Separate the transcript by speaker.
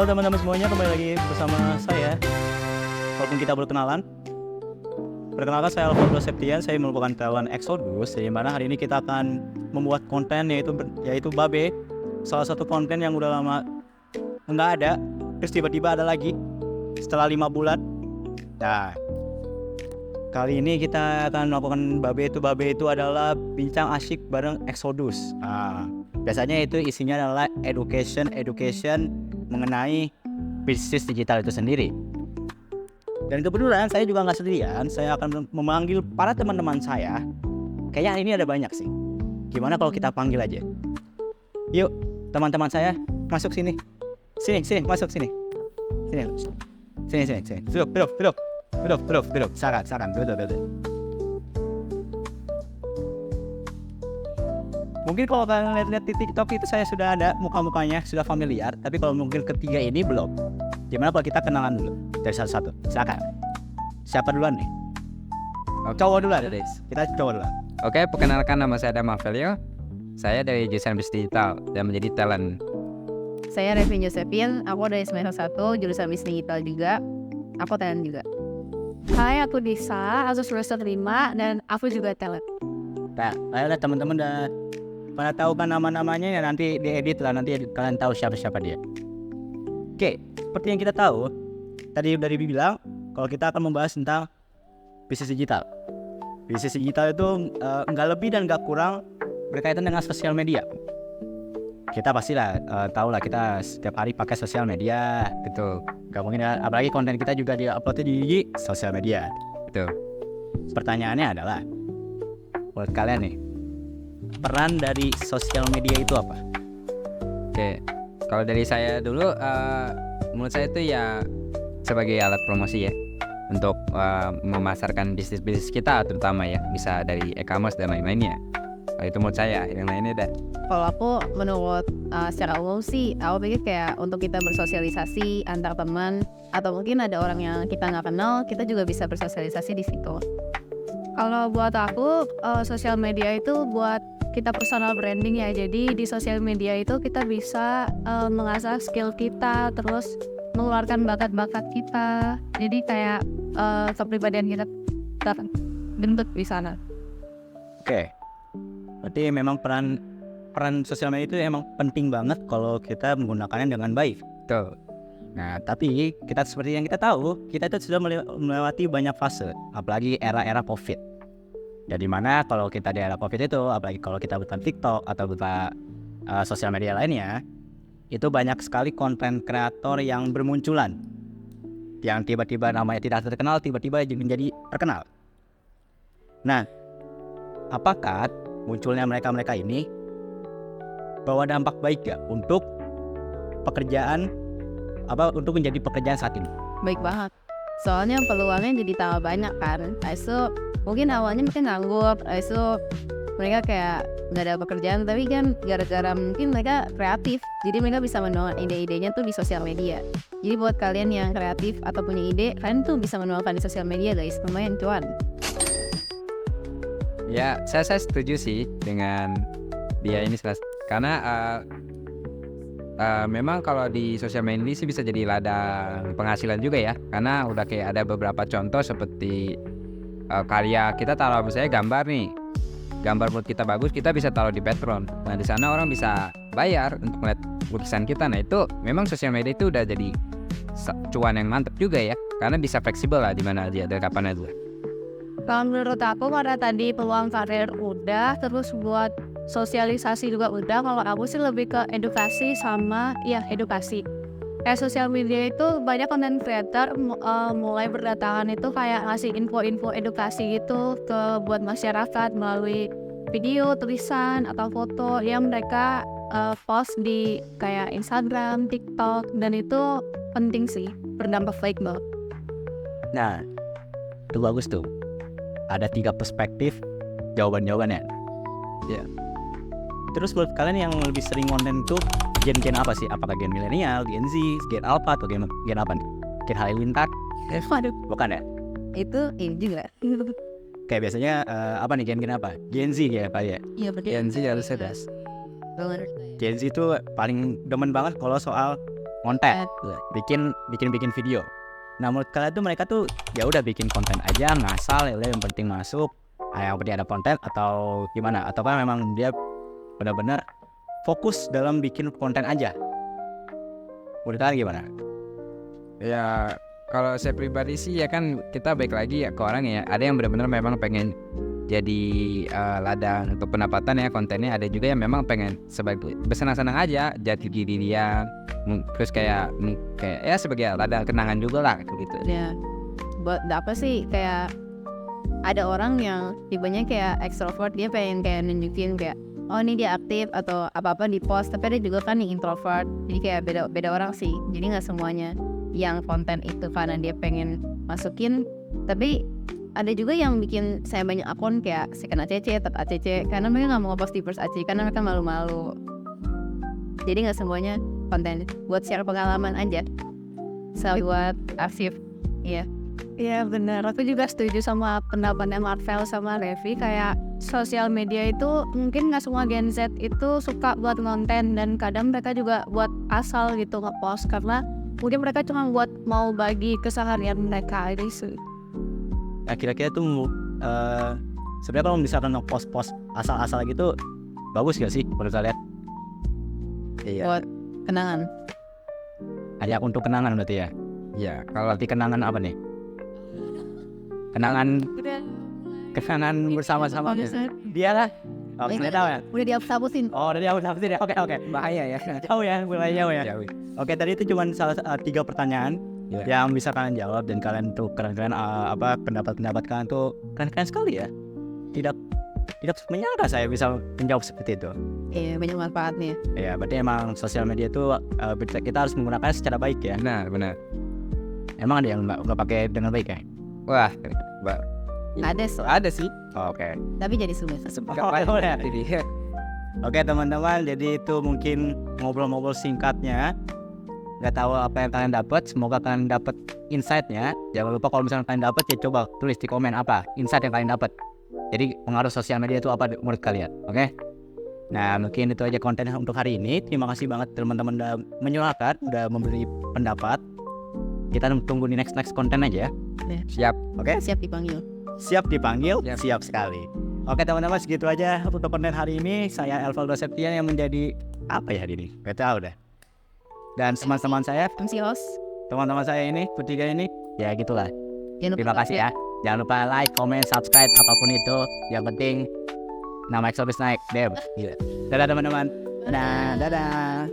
Speaker 1: Halo teman-teman semuanya, kembali lagi bersama saya. Walaupun kita belum kenalan, perkenalkan saya Alfonso Septian. Saya merupakan talent Exodus, di mana hari ini kita akan membuat konten yaitu Babe. Salah satu konten yang udah lama nggak ada, terus tiba-tiba ada lagi setelah 5 bulan. Nah, kali ini kita akan melakukan Babe itu adalah bincang asyik bareng Exodus. Biasanya itu isinya adalah education mengenai bisnis digital itu sendiri. Dan kebetulan saya juga nggak sendirian, saya akan memanggil para teman-teman saya. Kayaknya ini ada banyak sih. Gimana kalau kita panggil aja? Yuk, teman-teman saya, masuk sini. Sini, masuk sini. Sini. Duduk. Silakan, duduk. Mungkin kalau kalian lihat di TikTok itu saya sudah ada muka-mukanya, sudah familiar. Tapi kalau mungkin ketiga ini belum. Gimana kalau kita kenalan dulu dari satu-satu? Silakan. Siapa duluan nih? Cowok duluan, guys. Kita cowok duluan.
Speaker 2: Oke, perkenalkan nama saya Adam Avelio. Saya dari jurusan Bisnis Digital dan menjadi talent.
Speaker 3: Saya Revin Josephine, aku dari semester 1, jurusan Bisnis Digital juga. Aku talent juga.
Speaker 4: Hai, aku Disa, aku semester 5 dan aku juga talent.
Speaker 1: Nah, ayolah teman-teman udah pada tahu kan nama-namanya, ya nanti diedit lah, nanti kalian tahu siapa dia. Oke, seperti yang kita tahu, tadi udah dibilang kalau kita akan membahas tentang bisnis digital. Bisnis digital itu nggak lebih dan nggak kurang berkaitan dengan sosial media. Kita pastilah tahu lah, kita setiap hari pakai sosial media,
Speaker 2: Betul.
Speaker 1: nggak mungkin ya, apalagi konten kita juga diuploadnya di sosial media.
Speaker 2: Betul.
Speaker 1: Pertanyaannya adalah, buat kalian nih, peran dari sosial media itu apa?
Speaker 2: Oke, kalau dari saya dulu, menurut saya itu ya sebagai alat promosi ya, untuk memasarkan bisnis kita terutama ya, bisa dari e-commerce dan lain-lainnya. Itu menurut saya, yang lainnya dah.
Speaker 3: Kalau aku menurut secara umum sih, aku pikir kayak untuk kita bersosialisasi antar teman, atau mungkin ada orang yang kita nggak kenal, kita juga bisa bersosialisasi di situ.
Speaker 4: Kalau buat aku, sosial media itu buat kita personal branding ya. Jadi di sosial media itu kita bisa mengasah skill kita, terus mengeluarkan bakat-bakat kita. Jadi kayak kepribadian kita bentuk di sana.
Speaker 1: Oke, berarti memang peran sosial media itu emang penting banget kalau kita menggunakannya dengan baik.
Speaker 2: Betul.
Speaker 1: Nah, tapi kita seperti yang kita tahu, kita itu sudah melewati banyak fase, apalagi era-era COVID. Jadi mana kalau kita di era COVID itu, apalagi kalau kita buka TikTok atau buka sosial media lainnya, itu banyak sekali konten kreator yang bermunculan, yang tiba-tiba namanya tidak terkenal, tiba-tiba menjadi terkenal. Nah, apakah munculnya mereka ini bawa dampak baik gak untuk untuk menjadi pekerjaan saat ini?
Speaker 3: Baik banget. Soalnya peluangnya jadi tambah banyak kan. So, mungkin awalnya mereka nganggur, so mereka kayak nggak ada pekerjaan, tapi kan gara-gara mungkin mereka kreatif, jadi mereka bisa menuangkan ide-idenya tuh di sosial media. Jadi buat kalian yang kreatif atau punya ide, kalian tuh bisa menuangkan di sosial media guys, lumayan cuan.
Speaker 2: Ya, saya setuju sih dengan dia ini, karena memang kalau di sosial media sih bisa jadi ladang penghasilan juga ya, karena udah kayak ada beberapa contoh seperti karya kita taruh, misalnya gambar menurut kita bagus, kita bisa taruh di Patreon. Nah, di sana orang bisa bayar untuk melihat lukisan kita. Nah, itu memang sosial media itu udah jadi cuan yang mantep juga ya, karena bisa fleksibel lah di mana aja, dari kapan aja.
Speaker 4: Kalau menurut aku, karena tadi peluang karir udah, terus buat sosialisasi juga udah, kalau aku sih lebih ke edukasi sama edukasi. Kayak sosial media itu banyak content creator mulai berdatangan itu kayak ngasih info-info edukasi gitu buat masyarakat melalui video, tulisan, atau foto yang mereka post di kayak Instagram, TikTok, dan itu penting sih, berdampak baik banget.
Speaker 1: Nah, itu bagus tuh. Ada 3 perspektif jawaban-jawabannya.
Speaker 2: Ya.
Speaker 1: Terus buat kalian yang lebih sering konten tuh gen apa sih? Apakah gen milenial, gen Z, gen alpha, atau gen apa nih? Gen halilintar?
Speaker 3: Waduh,
Speaker 1: Bukan ya?
Speaker 3: itu ini juga.
Speaker 1: Kayak biasanya apa nih, gen apa? Gen Z ya Pak ya?
Speaker 3: Iya betul.
Speaker 2: Gen Z harus cerdas.
Speaker 3: Bener.
Speaker 1: Gen Z itu paling demen banget kalau soal konten, bikin video. Nah menurut kalian tuh mereka tuh ya udah bikin konten aja ngasal ya udah, yang penting masuk, yang penting ada konten, atau gimana? Atau kan memang dia benar-benar fokus dalam bikin konten aja? Menurut kalian gimana?
Speaker 2: Ya kalau saya pribadi sih ya kan kita baik lagi ya ke orang ya. Ada yang benar-benar memang pengen jadi ladang untuk pendapatan ya kontennya. Ada juga yang memang pengen sebagai bersenang-senang aja jati diri dia. Terus kayak ya sebagai ladang kenangan juga lah gitu.
Speaker 3: Ya buat apa sih, kayak ada orang yang tipenya kayak extrovert, dia pengen kayak nunjukin kayak oh ini dia aktif atau apa-apa di post, tapi ada juga kan yang introvert, jadi kayak beda orang sih. Jadi nggak semuanya yang konten itu karena dia pengen masukin, tapi ada juga yang bikin saya banyak akun kayak second ACC, third ACC, karena mereka nggak mau ngepost di first ACC karena mereka malu-malu. Jadi nggak semuanya konten buat share pengalaman aja, so buat arsip. Iya.
Speaker 4: Iya benar, aku juga setuju sama pendapatnya Marvel sama Levi. Kayak sosial media itu mungkin nggak semua Gen Z itu suka buat konten, dan kadang mereka juga buat asal gitu nge-post karena mungkin mereka cuma buat mau bagi keseharian mereka ini sih.
Speaker 1: Nah kira-kira tuh sebenarnya kalau misalkan nge-post asal-asal gitu bagus gak sih menurut kalian? Iya.
Speaker 3: Buat kenangan.
Speaker 1: Ada untuk kenangan berarti ya?
Speaker 2: Ya kalau
Speaker 1: Berarti kenangan apa nih? Kenangan bersama-sama dia lah. Oh, sudah tahu ya?
Speaker 3: Udah dihapus-hapusin.
Speaker 1: Oh, udah dihapus ya. Oke.
Speaker 2: bahaya ya.
Speaker 1: Jauh ya, mulai jauh ya.
Speaker 2: Jauh.
Speaker 1: Oke, tadi itu cuma 3 pertanyaan yang bisa kalian jawab, dan kalian tuh keren-keren, pendapat kalian tuh keren-keren sekali ya. Tidak menyangka saya bisa menjawab seperti itu.
Speaker 3: Iya, banyak manfaatnya.
Speaker 1: Ya, berarti emang sosial media itu kita harus menggunakannya secara baik ya.
Speaker 2: Benar.
Speaker 1: Emang ada yang nggak pakai dengan baik ya?
Speaker 2: Wah,
Speaker 3: Ada
Speaker 2: sih.
Speaker 1: Oke.
Speaker 3: tapi jadi sulit.
Speaker 1: Boleh.
Speaker 2: Jadi
Speaker 1: Oke teman-teman, jadi itu mungkin ngobrol-ngobrol singkatnya. Nggak tahu apa yang kalian dapat, semoga kalian dapat insight-nya. Jangan lupa kalau misalnya kalian dapat ya coba tulis di komen apa insight yang kalian dapat. Jadi pengaruh sosial media itu apa menurut kalian, oke? Nah mungkin itu aja konten untuk hari ini. Terima kasih banget teman-teman udah menyuarakan, udah memberi pendapat. Kita tunggu di next konten aja ya.
Speaker 2: siap.
Speaker 1: Oke?
Speaker 3: Siap dipanggil.
Speaker 1: Siap dipanggil,
Speaker 2: Siap.
Speaker 1: siap sekali. Oke teman-teman, segitu aja untuk konten hari ini. Saya Elvaldo Septian yang menjadi apa ya hari ini? Gak tahu dah. Dan teman-teman saya,
Speaker 3: MC host.
Speaker 1: teman-teman saya ini, bertiga ini, ya gitulah.
Speaker 3: Jangan lupa
Speaker 1: Terima kasih ya. Jangan lupa like, comment, subscribe, apapun itu. Yang penting nama Exodus naik. Dadah teman-teman. Dadah.